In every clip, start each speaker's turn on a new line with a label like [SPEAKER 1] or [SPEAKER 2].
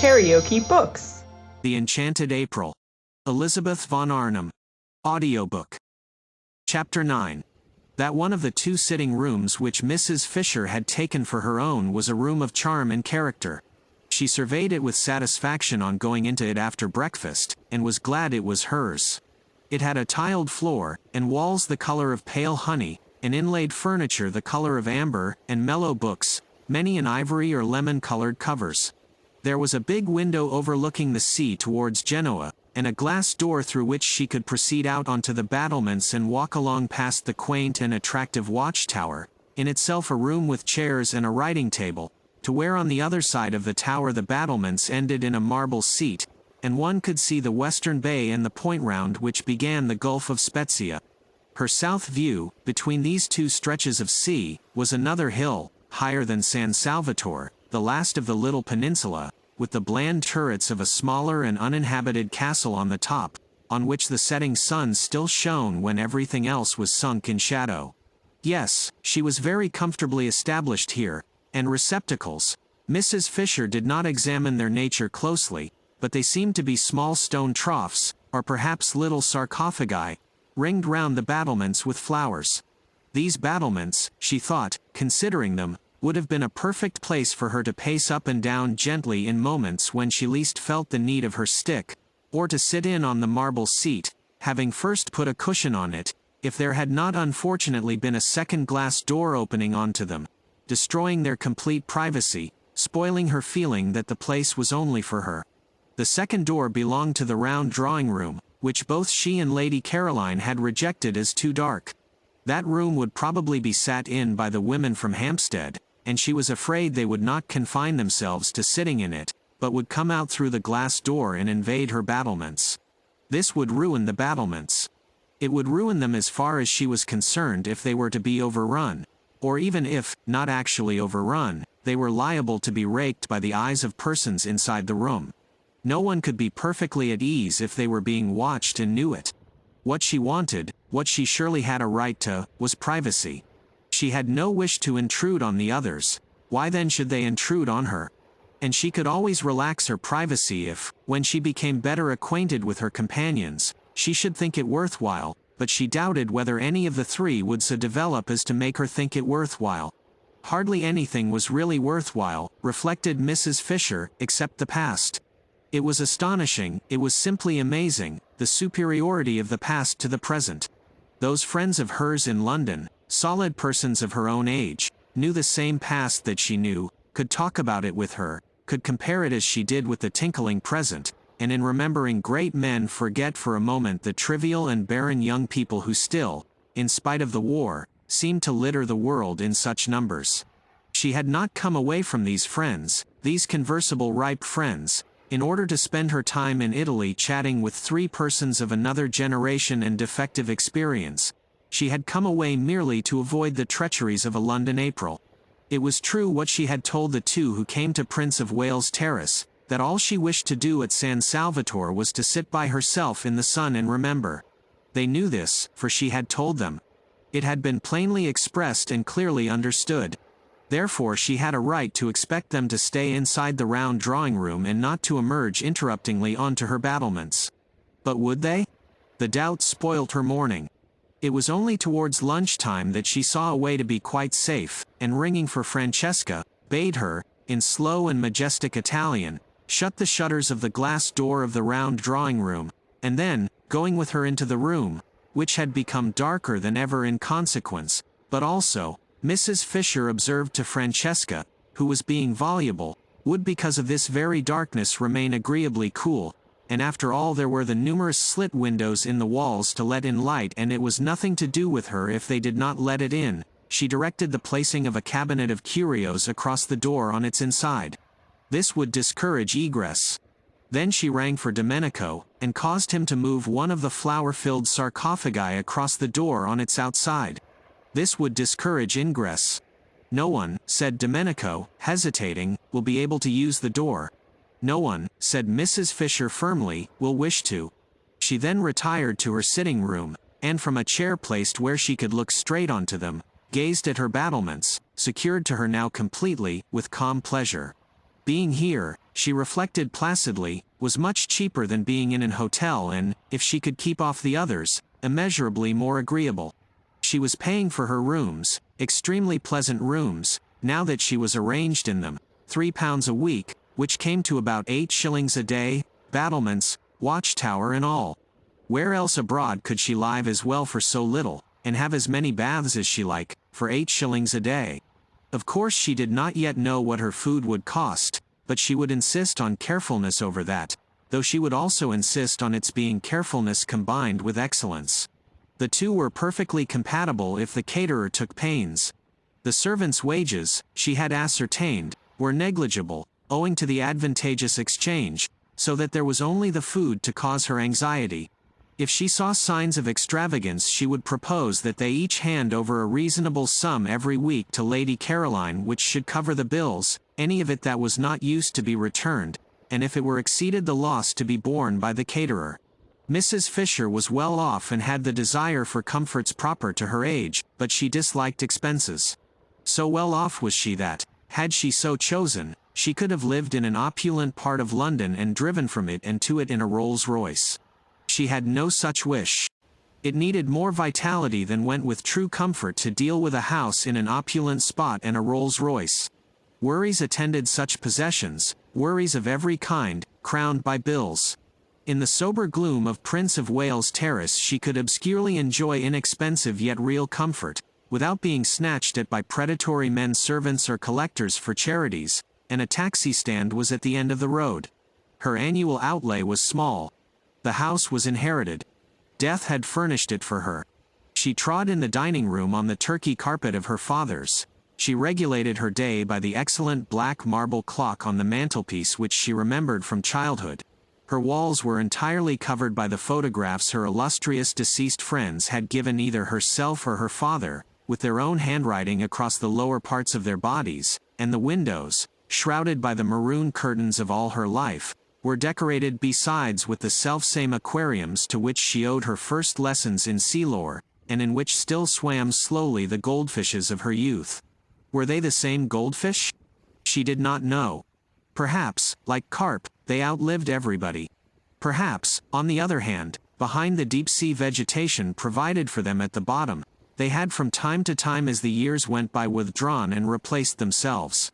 [SPEAKER 1] KaraokeBooks.
[SPEAKER 2] The Enchanted April. Elizabeth von Arnim. Audiobook. Chapter 9. That one of the two sitting rooms which Mrs. Fisher had taken for her own was a room of charm and character. She surveyed it with satisfaction on going into it after breakfast, and was glad it was hers. It had a tiled floor, and walls the color of pale honey, and inlaid furniture the color of amber, and mellow books, many in ivory or lemon-colored covers. There was a big window overlooking the sea towards Genoa, and a glass door through which she could proceed out onto the battlements and walk along past the quaint and attractive watchtower, in itself a room with chairs and a writing table, to where on the other side of the tower the battlements ended in a marble seat, and one could see the western bay and the point round which began the Gulf of Spezia. Her south view, between these two stretches of sea, was another hill, higher than San Salvatore, the last of the little peninsula, with the bland turrets of a smaller and uninhabited castle on the top, on which the setting sun still shone when everything else was sunk in shadow. Yes, she was very comfortably established here, and receptacles. Mrs. Fisher did not examine their nature closely, but they seemed to be small stone troughs, or perhaps little sarcophagi, ringed round the battlements with flowers. These battlements, she thought, considering them, would have been a perfect place for her to pace up and down gently in moments when she least felt the need of her stick, or to sit in on the marble seat, having first put a cushion on it, if there had not unfortunately been a second glass door opening onto them, destroying their complete privacy, spoiling her feeling that the place was only for her. The second door belonged to the round drawing-room, which both she and Lady Caroline had rejected as too dark. That room would probably be sat in by the women from Hampstead, and she was afraid they would not confine themselves to sitting in it, but would come out through the glass door and invade her battlements. This would ruin the battlements. It would ruin them as far as she was concerned if they were to be overrun, or even if, not actually overrun, they were liable to be raked by the eyes of persons inside the room. No one could be perfectly at ease if they were being watched and knew it. What she wanted, what she surely had a right to, was privacy. She had no wish to intrude on the others. Why then should they intrude on her? And she could always relax her privacy if, when she became better acquainted with her companions, she should think it worthwhile, but she doubted whether any of the three would so develop as to make her think it worthwhile. Hardly anything was really worthwhile, reflected Mrs. Fisher, except the past. It was astonishing, it was simply amazing, the superiority of the past to the present. Those friends of hers in London, solid persons of her own age, knew the same past that she knew, could talk about it with her, could compare it as she did with the tinkling present, and in remembering great men forget for a moment the trivial and barren young people who still, in spite of the war, seemed to litter the world in such numbers. She had not come away from these friends, these conversable ripe friends, in order to spend her time in Italy chatting with three persons of another generation and defective experience. She had come away merely to avoid the treacheries of a London April. It was true what she had told the two who came to Prince of Wales Terrace, that all she wished to do at San Salvatore was to sit by herself in the sun and remember. They knew this, for she had told them. It had been plainly expressed and clearly understood. Therefore she had a right to expect them to stay inside the round drawing-room and not to emerge interruptingly onto her battlements. But would they? The doubt spoilt her morning. It was only towards lunchtime that she saw a way to be quite safe, and ringing for Francesca, bade her, in slow and majestic Italian, shut the shutters of the glass door of the round drawing-room, and then, going with her into the room, which had become darker than ever in consequence, but also, Mrs. Fisher observed to Francesca, who was being voluble, would because of this very darkness remain agreeably cool, and after all there were the numerous slit windows in the walls to let in light, and it was nothing to do with her if they did not let it in. She directed the placing of a cabinet of curios across the door on its inside. This would discourage egress. Then she rang for Domenico, and caused him to move one of the flower-filled sarcophagi across the door on its outside. This would discourage ingress. No one, said Domenico, hesitating, will be able to use the door. No one, said Mrs. Fisher firmly, will wish to. She then retired to her sitting room, and from a chair placed where she could look straight onto them, gazed at her battlements, secured to her now completely, with calm pleasure. Being here, she reflected placidly, was much cheaper than being in an hotel and, if she could keep off the others, immeasurably more agreeable. She was paying for her rooms, extremely pleasant rooms, now that she was arranged in them, £3 a week, which came to about 8 shillings a day, battlements, watchtower and all. Where else abroad could she live as well for so little, and have as many baths as she liked, for 8 shillings a day? Of course she did not yet know what her food would cost, but she would insist on carefulness over that, though she would also insist on its being carefulness combined with excellence. The two were perfectly compatible if the caterer took pains. The servants' wages, she had ascertained, were negligible, owing to the advantageous exchange, so that there was only the food to cause her anxiety. If she saw signs of extravagance she would propose that they each hand over a reasonable sum every week to Lady Caroline which should cover the bills, any of it that was not used to be returned, and if it were exceeded the loss to be borne by the caterer. Mrs. Fisher was well off and had the desire for comforts proper to her age, but she disliked expenses. So well off was she that, had she so chosen, she could have lived in an opulent part of London and driven from it and to it in a Rolls-Royce. She had no such wish. It needed more vitality than went with true comfort to deal with a house in an opulent spot and a Rolls-Royce. Worries attended such possessions, worries of every kind, crowned by bills. In the sober gloom of Prince of Wales Terrace she could obscurely enjoy inexpensive yet real comfort, without being snatched at by predatory men servants or collectors for charities, and a taxi stand was at the end of the road. Her annual outlay was small. The house was inherited. Death had furnished it for her. She trod in the dining room on the Turkey carpet of her father's. She regulated her day by the excellent black marble clock on the mantelpiece which she remembered from childhood. Her walls were entirely covered by the photographs her illustrious deceased friends had given either herself or her father, with their own handwriting across the lower parts of their bodies, and the windows, shrouded by the maroon curtains of all her life, were decorated besides with the selfsame aquariums to which she owed her first lessons in sea lore, and in which still swam slowly the goldfishes of her youth. Were they the same goldfish? She did not know. Perhaps, like carp, they outlived everybody. Perhaps, on the other hand, behind the deep-sea vegetation provided for them at the bottom, they had from time to time as the years went by withdrawn and replaced themselves.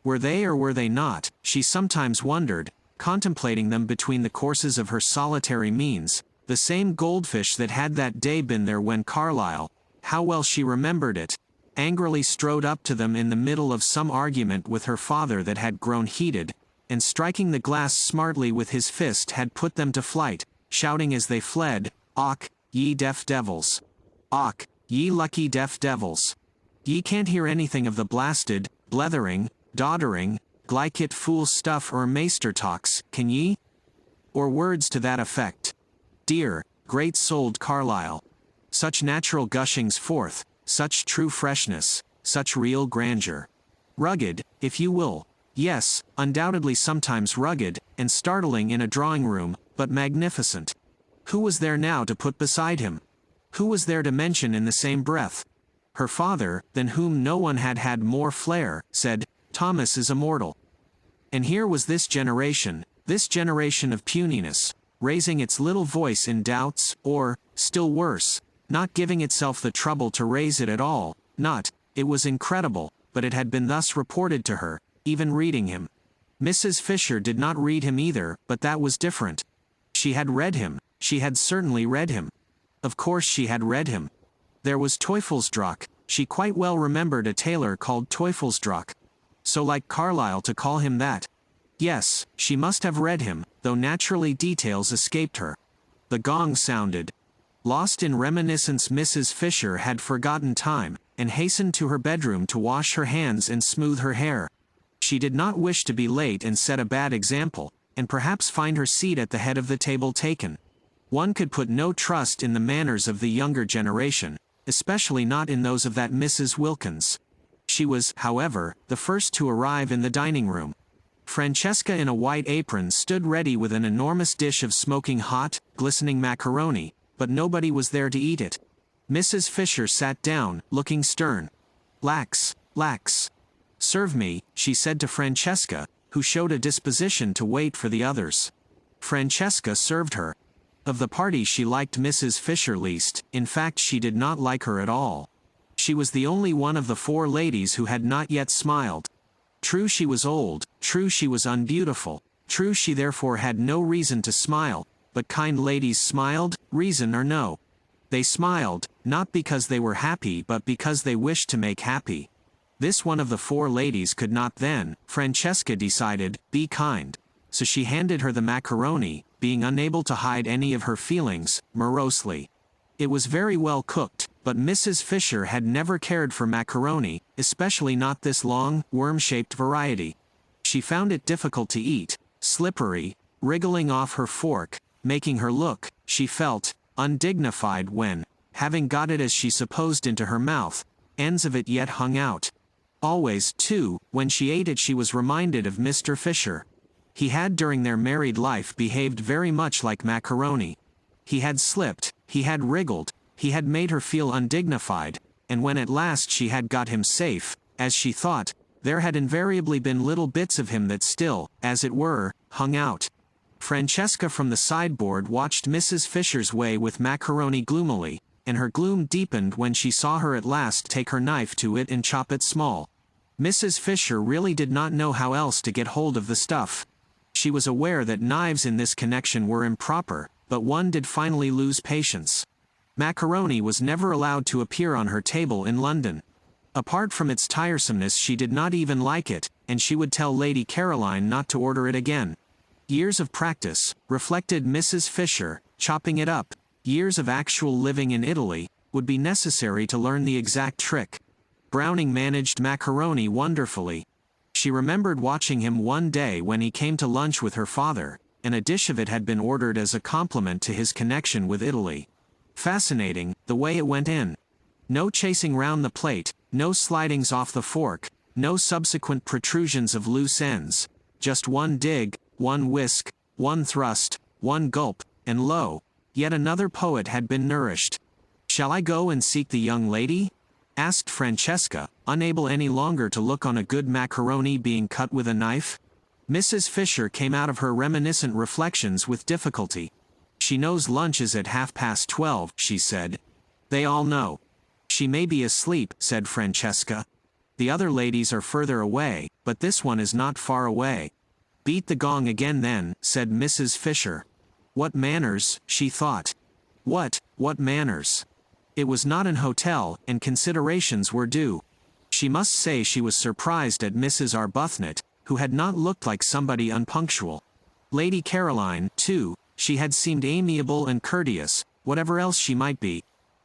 [SPEAKER 2] Were they or were they not, she sometimes wondered, contemplating them between the courses of her solitary means, the same goldfish that had that day been there when Carlyle, how well she remembered it, angrily strode up to them in the middle of some argument with her father that had grown heated, and striking the glass smartly with his fist had put them to flight, shouting as they fled, "Och, ye deaf devils! Och, ye lucky deaf devils! Ye can't hear anything of the blasted, blethering, doddering, glycit fool stuff or maester talks, can ye?" Or words to that effect. Dear, great-souled Carlyle. Such natural gushings forth, such true freshness, such real grandeur. Rugged, if you will. Yes, undoubtedly sometimes rugged, and startling in a drawing-room, but magnificent. Who was there now to put beside him? Who was there to mention in the same breath? Her father, than whom no one had had more flair, said, "Thomas is immortal." And here was this generation of puniness, raising its little voice in doubts, or, still worse, not giving itself the trouble to raise it at all, it was incredible, but it had been thus reported to her, even reading him. Mrs. Fisher did not read him either, but that was different. She had read him, she had certainly read him. Of course she had read him. There was Teufelsdrock, she quite well remembered a tailor called Teufelsdrock. So like Carlyle to call him that. Yes, she must have read him, though naturally details escaped her. The gong sounded. Lost in reminiscence Mrs. Fisher had forgotten time, and hastened to her bedroom to wash her hands and smooth her hair. She did not wish to be late and set a bad example, and perhaps find her seat at the head of the table taken. One could put no trust in the manners of the younger generation, especially not in those of that Mrs. Wilkins. She was, however, the first to arrive in the dining room. Francesca in a white apron stood ready with an enormous dish of smoking hot, glistening macaroni, but nobody was there to eat it. Mrs. Fisher sat down, looking stern. Lax. Serve me," she said to Francesca, who showed a disposition to wait for the others. Francesca served her. Of the party she liked Mrs. Fisher least, in fact she did not like her at all. She was the only one of the four ladies who had not yet smiled. True she was old, true she was unbeautiful, true she therefore had no reason to smile, but kind ladies smiled, reason or no. They smiled, not because they were happy but because they wished to make happy. This one of the four ladies could not then, Francesca decided, be kind. So she handed her the macaroni, being unable to hide any of her feelings, morosely. It was very well cooked, but Mrs. Fisher had never cared for macaroni, especially not this long, worm-shaped variety. She found it difficult to eat, slippery, wriggling off her fork, making her look, she felt, undignified when, having got it as she supposed into her mouth, ends of it yet hung out. Always, too, when she ate it she was reminded of Mr. Fisher. He had during their married life behaved very much like macaroni. He had slipped, he had wriggled, he had made her feel undignified, and when at last she had got him safe, as she thought, there had invariably been little bits of him that still, as it were, hung out. Francesca from the sideboard watched Mrs. Fisher's way with macaroni gloomily, and her gloom deepened when she saw her at last take her knife to it and chop it small. Mrs. Fisher really did not know how else to get hold of the stuff. She was aware that knives in this connection were improper, but one did finally lose patience. Macaroni was never allowed to appear on her table in London. Apart from its tiresomeness she did not even like it, and she would tell Lady Caroline not to order it again. Years of practice, reflected Mrs. Fisher, chopping it up, years of actual living in Italy, would be necessary to learn the exact trick. Browning managed macaroni wonderfully. She remembered watching him one day when he came to lunch with her father, and a dish of it had been ordered as a compliment to his connection with Italy. Fascinating, the way it went in. No chasing round the plate, no slidings off the fork, no subsequent protrusions of loose ends. Just one dig, one whisk, one thrust, one gulp, and lo, yet another poet had been nourished. "Shall I go and seek the young lady?" asked Francesca, unable any longer to look on a good macaroni being cut with a knife. Mrs. Fisher came out of her reminiscent reflections with difficulty. "She knows lunch is at 12:30, she said. "They all know." "She may be asleep," said Francesca. "The other ladies are further away, but this one is not far away." "Beat the gong again then," said Mrs. Fisher. What manners, she thought. What manners? It was not an hotel, and considerations were due. She must say she was surprised at Mrs. Arbuthnot, who had not looked like somebody unpunctual. Lady Caroline, too, she had seemed amiable and courteous, whatever else she might be.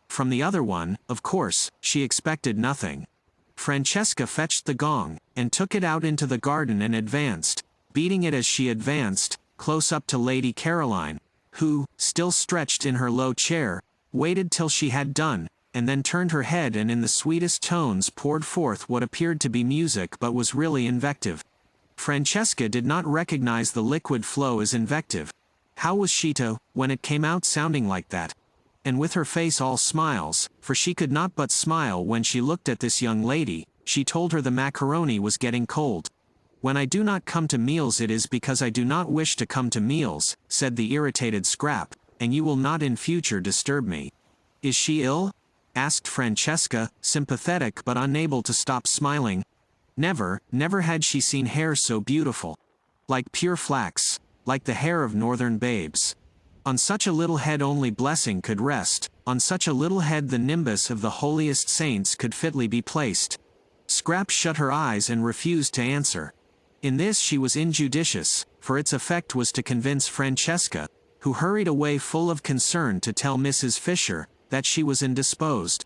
[SPEAKER 2] From the other one, of course, she expected nothing. Francesca fetched the gong, and took it out into the garden and advanced, beating it as she advanced, close up to Lady Caroline, who, still stretched in her low chair, waited till she had done, and then turned her head and in the sweetest tones poured forth what appeared to be music but was really invective. Francesca did not recognize the liquid flow as invective. How was she to, when it came out sounding like that? And with her face all smiles, for she could not but smile when she looked at this young lady, she told her the macaroni was getting cold. "When I do not come to meals it is because I do not wish to come to meals," said the irritated Scrap, "and you will not in future disturb me." "Is she ill?" asked Francesca, sympathetic but unable to stop smiling. Never had she seen hair so beautiful. Like pure flax, like the hair of northern babes. On such a little head only blessing could rest, on such a little head the nimbus of the holiest saints could fitly be placed. Scrap shut her eyes and refused to answer. In this she was injudicious, for its effect was to convince Francesca, who hurried away full of concern to tell Mrs. Fisher, that she was indisposed.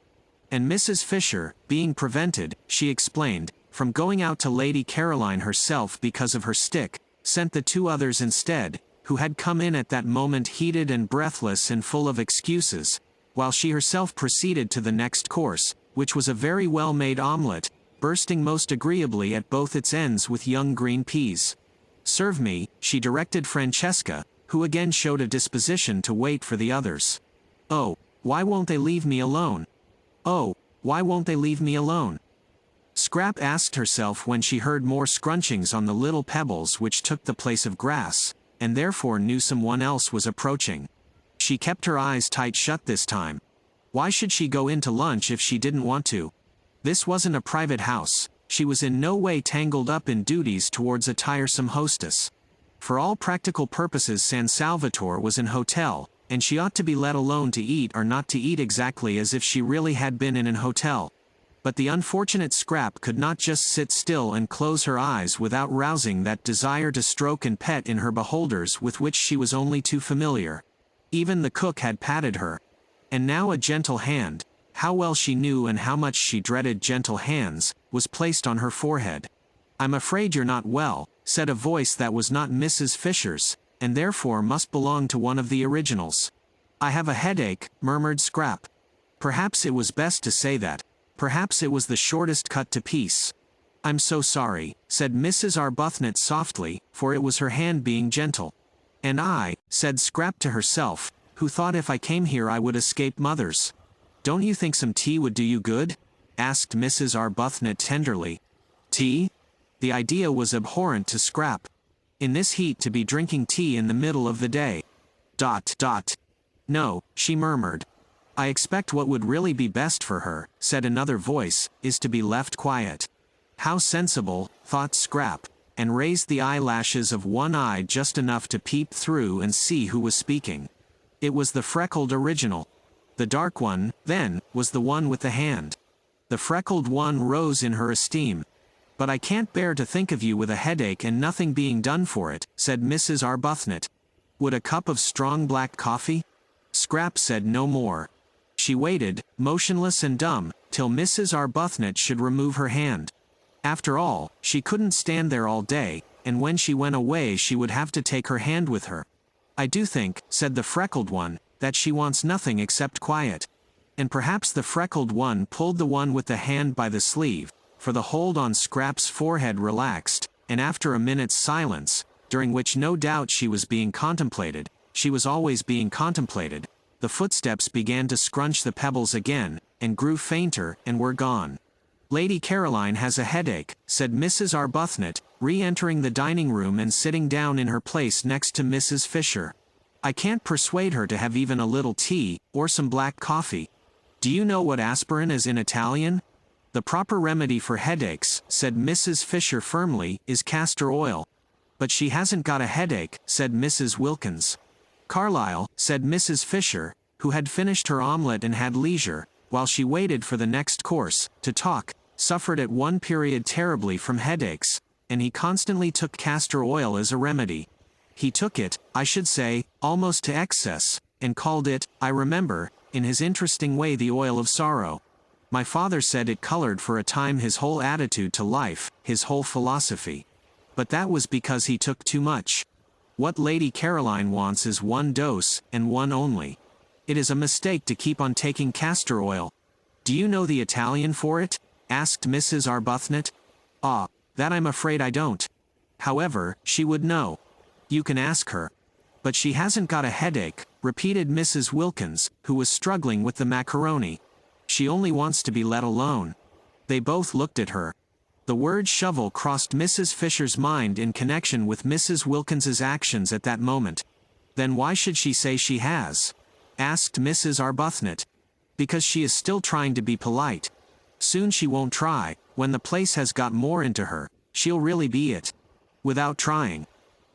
[SPEAKER 2] And Mrs. Fisher, being prevented, she explained, from going out to Lady Caroline herself because of her stick, sent the two others instead, who had come in at that moment heated and breathless and full of excuses, while she herself proceeded to the next course, which was a very well-made omelette, bursting most agreeably at both its ends with young green peas. "Serve me," she directed Francesca, who again showed a disposition to wait for the others. "Oh, why won't they leave me alone? Oh, why won't they leave me alone?" Scrap asked herself when she heard more scrunchings on the little pebbles which took the place of grass, and therefore knew someone else was approaching. She kept her eyes tight shut this time. Why should she go in to lunch if she didn't want to? This wasn't a private house. She was in no way tangled up in duties towards a tiresome hostess. For all practical purposes San Salvatore was an hotel, and she ought to be let alone to eat or not to eat exactly as if she really had been in an hotel. But the unfortunate Scrap could not just sit still and close her eyes without rousing that desire to stroke and pet in her beholders with which she was only too familiar. Even the cook had patted her. And now a gentle hand, how well she knew and how much she dreaded gentle hands, was placed on her forehead. "I'm afraid you're not well," said a voice that was not Mrs. Fisher's, and therefore must belong to one of the originals. "I have a headache," murmured Scrap. Perhaps it was best to say that. Perhaps it was the shortest cut to peace. "I'm so sorry," said Mrs. Arbuthnot softly, for it was her hand being gentle. "And I," said Scrap to herself, "who thought if I came here I would escape mothers." "Don't you think some tea would do you good?" asked Mrs. Arbuthnot tenderly. Tea? The idea was abhorrent to Scrap. In this heat to be drinking tea in the middle of the day. "No," she murmured. "I expect what would really be best for her," said another voice, "is to be left quiet." How sensible, thought Scrap, and raised the eyelashes of one eye just enough to peep through and see who was speaking. It was the freckled original. The dark one, then, was the one with the hand. The freckled one rose in her esteem. "But I can't bear to think of you with a headache and nothing being done for it," said Mrs. Arbuthnot. "Would a cup of strong black coffee?" Scrap said no more. She waited, motionless and dumb, till Mrs. Arbuthnot should remove her hand. After all, she couldn't stand there all day, and when she went away she would have to take her hand with her. "I do think," said the freckled one, "that she wants nothing except quiet." And perhaps the freckled one pulled the one with the hand by the sleeve, for the hold on Scrap's forehead relaxed, and after a minute's silence, during which no doubt she was being contemplated, she was always being contemplated, the footsteps began to scrunch the pebbles again, and grew fainter, and were gone. "Lady Caroline has a headache," said Mrs. Arbuthnot, re-entering the dining room and sitting down in her place next to Mrs. Fisher. "I can't persuade her to have even a little tea, or some black coffee. Do you know what aspirin is in Italian?" "The proper remedy for headaches," said Mrs. Fisher firmly, "is castor oil." "But she hasn't got a headache," said Mrs. Wilkins. "Carlyle," said Mrs. Fisher, who had finished her omelette and had leisure, while she waited for the next course, to talk, suffered at one period terribly from headaches, and he constantly took castor oil as a remedy. He took it, I should say, almost to excess, and called it, I remember, in his interesting way, the oil of sorrow. My father said it colored for a time his whole attitude to life, his whole philosophy. But that was because he took too much. What Lady Caroline wants is one dose, and one only. It is a mistake to keep on taking castor oil. Do you know the Italian for it? Asked Mrs. Arbuthnot. Ah, that I'm afraid I don't. However, she would know. You can ask her. But she hasn't got a headache, repeated Mrs. Wilkins, who was struggling with the macaroni. She only wants to be let alone. They both looked at her. The word shovel crossed Mrs. Fisher's mind in connection with Mrs. Wilkins's actions at that moment. Then why should she say she has? Asked Mrs. Arbuthnot. Because she is still trying to be polite. Soon she won't try. When the place has got more into her, she'll really be it. Without trying.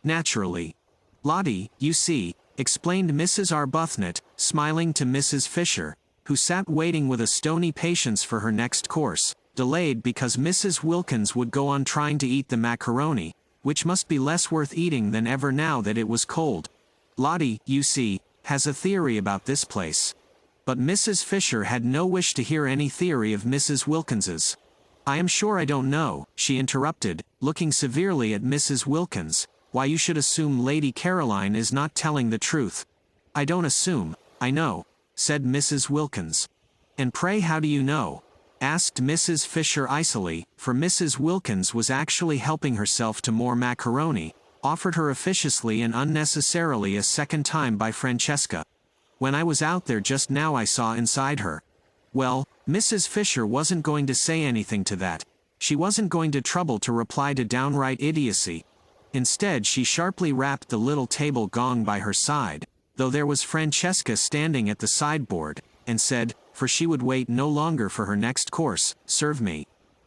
[SPEAKER 2] Naturally. Lottie, you see, explained Mrs. Arbuthnot, smiling to Mrs. Fisher, who sat waiting with a stony patience for her next course, delayed because Mrs. Wilkins would go on trying to eat the macaroni, which must be less worth eating than ever now that it was cold. Lottie, you see, has a theory about this place. But Mrs. Fisher had no wish to hear any theory of Mrs. Wilkins's. I am sure I don't know, she interrupted, looking severely at Mrs. Wilkins, why you should assume Lady Caroline is not telling the truth. I don't assume, I know, said Mrs. Wilkins. And pray how do you know? Asked Mrs. Fisher icily, for Mrs. Wilkins was actually helping herself to more macaroni, offered her officiously and unnecessarily a second time by Francesca. When I was out there just now I saw inside her. Well, Mrs. Fisher wasn't going to say anything to that. She wasn't going to trouble to reply to downright idiocy. Instead, she sharply rapped the little table gong by her side, though there was Francesca standing at the sideboard, and said, for she would wait no longer for her next course, "Serve me."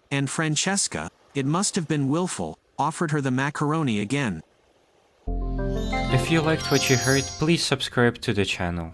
[SPEAKER 2] And Francesca, it must have been willful, offered her the macaroni again.
[SPEAKER 1] If you liked what you heard, please subscribe to the channel.